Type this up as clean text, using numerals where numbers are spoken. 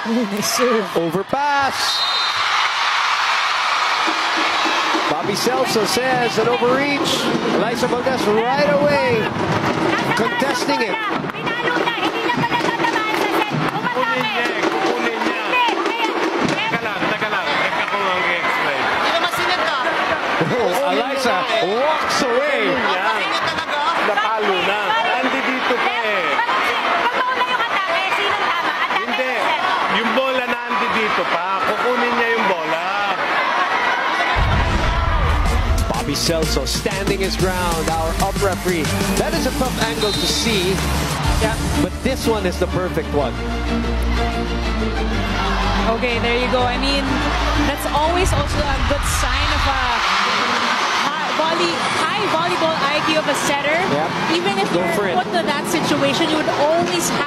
Nice serve. Overpass. Bobby Celso says an overreach. Eliza Valdez right away contesting it. Pinalo na, hindi na pala tatamaan sa set. Umatake. Kukunin niya. Teka lang. Teka ko ang i-explain. Hindi naman sinip ka. Eliza walks away. Papainit talaga. Napalo na. Andi dito pa eh. Pag mauna yung atake, sinong tama? Atake Hindi. o set? Yung bola na andi dito pa. Kukunin niya yung bola. Bobby Celso standing his ground, our up referee. That is a tough angle to see. Yeah, but this one is the perfect one. Okay, there you go. I mean, that's always also a good sign of a high volleyball IQ of a setter. Yep. Even if Go for you're it. put to that situation, you would always have